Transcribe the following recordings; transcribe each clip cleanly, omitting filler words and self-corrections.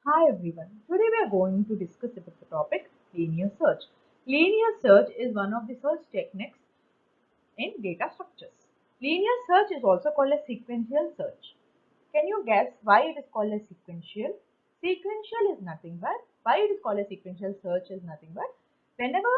Hi everyone. Today we are going to discuss about the topic linear search. Linear search is one of the search techniques in data structures. Linear search is also called a sequential search. Can you guess why it is called a sequential? Sequential is nothing but why it is called a sequential search is nothing but whenever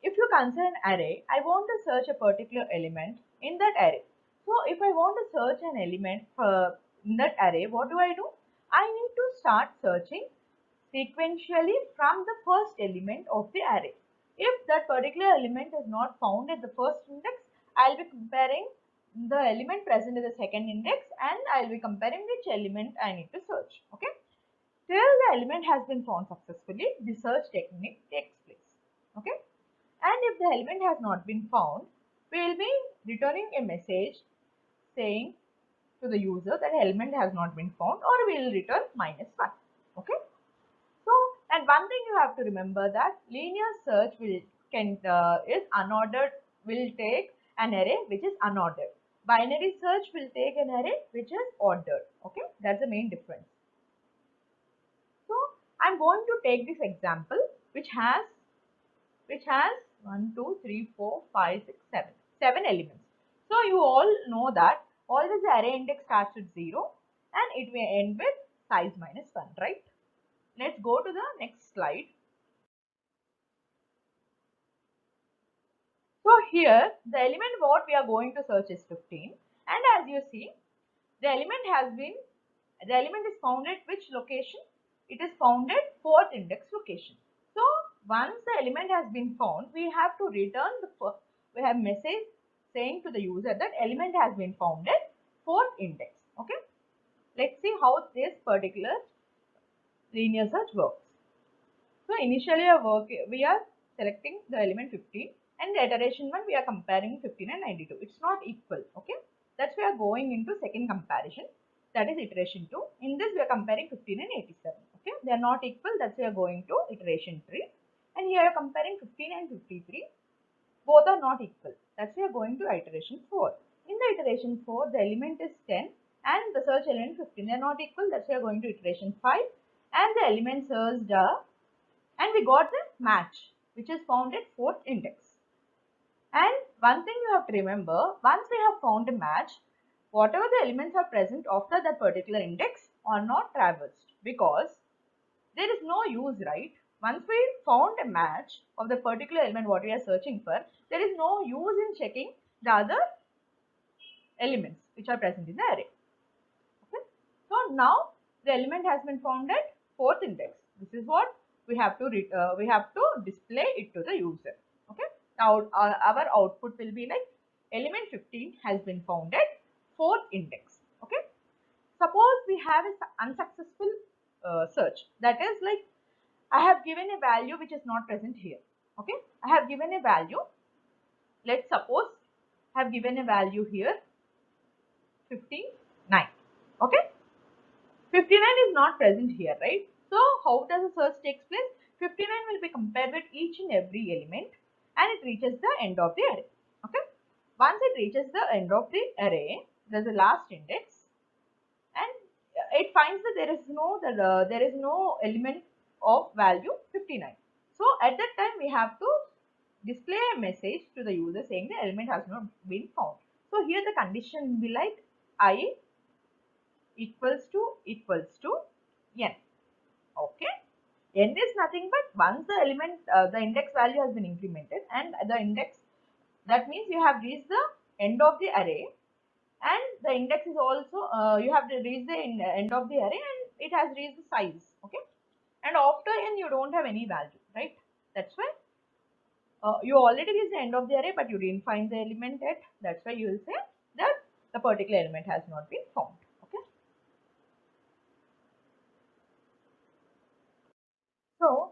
if you consider an array, I want to search a particular element in that array. So if I want to search an element in that array, what do? I need to start searching sequentially from the first element of the array. If that particular element is not found at the first index, I'll be comparing the element present in the second index and I'll be comparing which element I need to search. Okay. Till the element has been found successfully, the search technique takes place. Okay. And if the element has not been found, we will be returning a message saying to the user that element has not been found, or we will return -1. Okay. So, and one thing you have to remember that linear search is unordered, will take an array which is unordered. Binary search will take an array which is ordered. Okay, that's the main difference. So, I'm going to take this example which has 7 elements. So you all know that always the array index starts with 0 and it will end with size -1, right? Let's go to the next slide. So here the element what we are going to search is 15, and as you see the element is found at which location? It is found at 4th index location. So once the element has been found, we have to return we have message saying to the user that element has been found at 4th index. Okay, let's see how this particular linear search works. So initially we are selecting the element 15, and the iteration 1 we are comparing 15 and 92. It's not equal. Okay, that's we are going into second comparison, that is iteration 2. In this we are comparing 15 and 87. Okay, they are not equal, that's we are going to iteration 3. And here we are comparing 15 and 53. Both are not equal, that's we are going to iteration 4. In the iteration 4 the element is 10 and the search element 15. They are not equal, that's we are going to iteration 5. And the element searched and we got the match which is found at 4th index. And one thing you have to remember, once we have found a match, whatever the elements are present after that particular index are not traversed, because there is no use, right? Once we found a match of the particular element what we are searching for, there is no use in checking the other elements which are present in the array. Okay. So now the element has been found at 4th index. This is what we have to display it to the user. Okay. Now our output will be like element 15 has been found at 4th index. Okay. Suppose we have an unsuccessful search, that is like I have given a value which is not present here. Okay. I have given a value. Let's suppose I have given a value here 59. Okay. 59 is not present here, right? So how does the search takes place? 59 will be compared with each and every element and it reaches the end of the array. Okay. Once it reaches the end of the array, there's a last index and it finds that there is no element of value 59. So at that time we have to display a message to the user saying the element has not been found. So here the condition will be like I equals to n. Okay, n is nothing but once the index value has been incremented and the index, that means you have reached the end of the array, and the index is also you have to reach the end of the array and it has reached the size. Okay, and after n you don't have any value, right? That's why you already reached the end of the array but you didn't find the element yet. That's why you will say that the particular element has not been found. Okay. So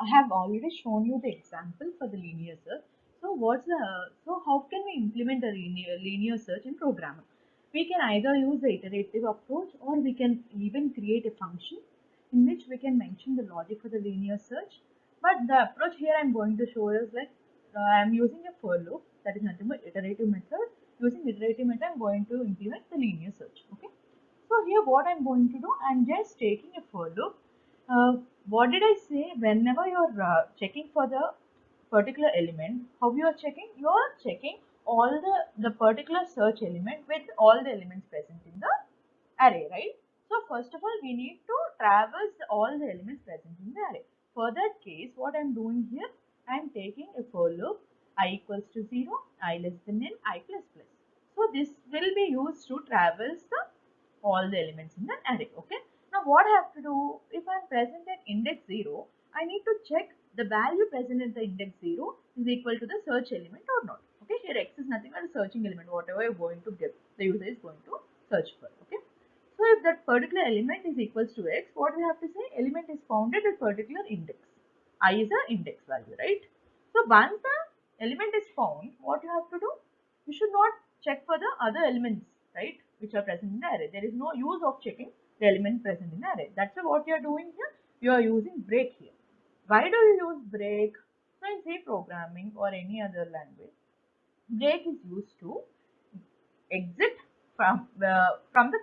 I have already shown you the example for the linear search. So how can we implement the linear search in programming? We can either use the iterative approach or we can even create a function in which we can mention the logic for the linear search. But the approach here I'm going to show is like I'm using a for loop, that is nothing but iterative method. Using iterative method I'm going to implement the linear search. Okay. So here what I'm going to do, I'm just taking a for loop What did I say? Whenever you're checking for the particular element, how you are checking? You are checking all the particular search element with all the elements present in the array, right? So first of all, we need to traverse all the elements present in the array. For that case, what I'm doing here, I'm taking a for loop I equals to 0, I less than n, I plus plus. So this will be used to traverse the all the elements in the array. Okay. Now what I have to do, if I'm present at index 0, I need to check the value present at the index 0 is equal to the search element or not. Okay. Here x is nothing but a searching element, whatever you're going to give, the user is going to search for. Okay. So if that particular element is equals to x, what we have to say? Element is found at a particular index. I is an index value, right? So once the element is found, what you have to do? You should not check for the other elements, right, which are present in the array. There is no use of checking the element present in the array. That's what you are doing here. You are using break here. Why do you use break? So in C programming or any other language, break is used to exit from the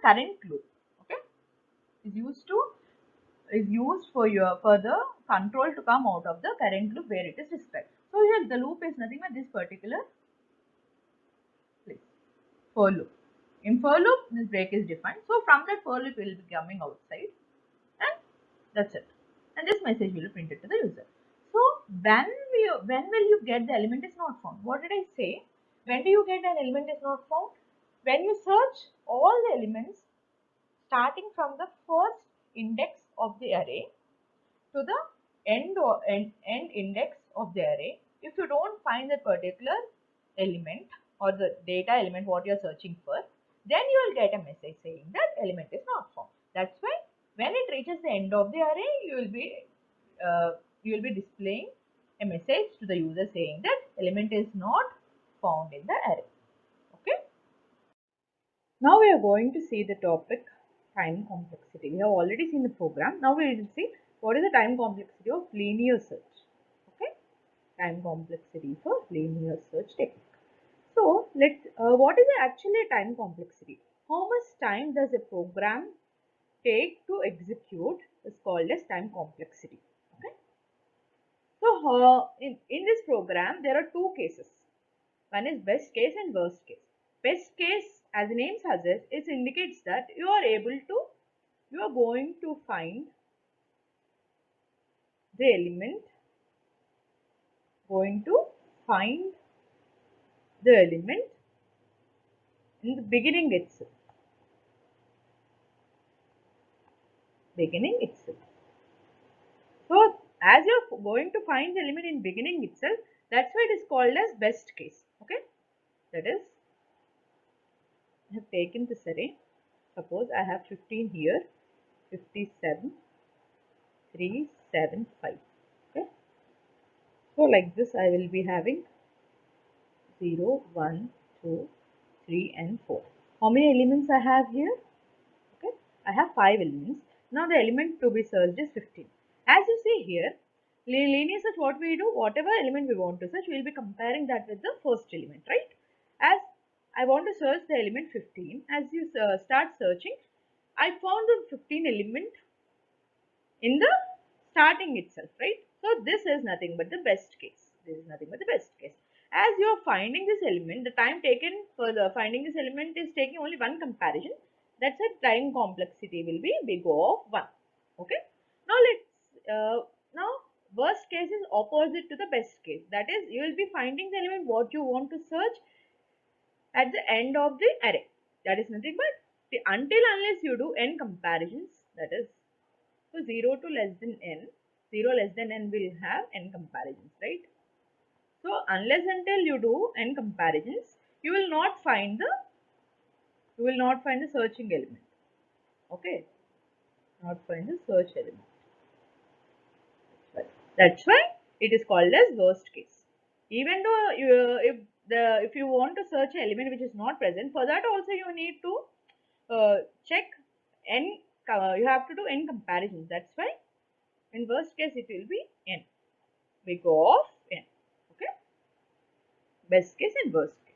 current loop. Okay, is used to is used for your further control to come out of the current loop where it is described. So here the loop is nothing but this particular place, for loop. In for loop, this break is defined. So from that for loop, it will be coming outside, and that's it. And this message will be printed to the user. So when will you get the element is not found? What did I say? When do you get an element is not found? When you search all the elements starting from the first index of the array to the end index of the array. If you don't find that particular element or the data element what you are searching for, then you will get a message saying that element is not found. That's why when it reaches the end of the array, you will be displaying a message to the user saying that element is not found in the array. Okay. Now we are going to see the topic time complexity. We have already seen the program. Now we will see what is the time complexity of linear search. Okay, time complexity for linear search technique. So what is actually time complexity? How much time does a program take to execute is called as time complexity. Okay. So in this program there are two cases. One is best case and worst case. Best case, as the name suggests, it indicates that you are going to find the element, going to find the element in the beginning itself. Beginning itself. So as you're going to find the element in beginning itself, that's why it is called as best case. Okay, that is, I have taken this array. Suppose I have 15 here, 57, 3, 7, 5. Okay. So like this I will be having 0, 1, 2, 3 and 4. How many elements I have here? Okay, I have 5 elements. Now the element to be searched is 15. As you see here, linear search, what we do, whatever element we want to search, we will be comparing that with the first element, right? As I want to search the element 15, as you start searching, I found the 15 element in the starting itself, right? So this is nothing but the best case. This is nothing but the best case. As you are finding this element, the time taken for the finding this element is taking only one comparison. That's a time complexity will be big O of 1. Okay. Now now worst case is opposite to the best case. That is, you will be finding the element what you want to search at the end of the array. That is nothing but until unless you do n comparisons, that is, so 0 to less than n, 0 less than n will have n comparisons, right? So unless until you do n comparisons, you will not find the searching element. Okay, not find the search element. That's why it is called as worst case. Even though if you want to search an element which is not present, for that also you need to check n. You have to do n comparisons. That's why in worst case it will be n. We go of n. Okay. Best case and worst case.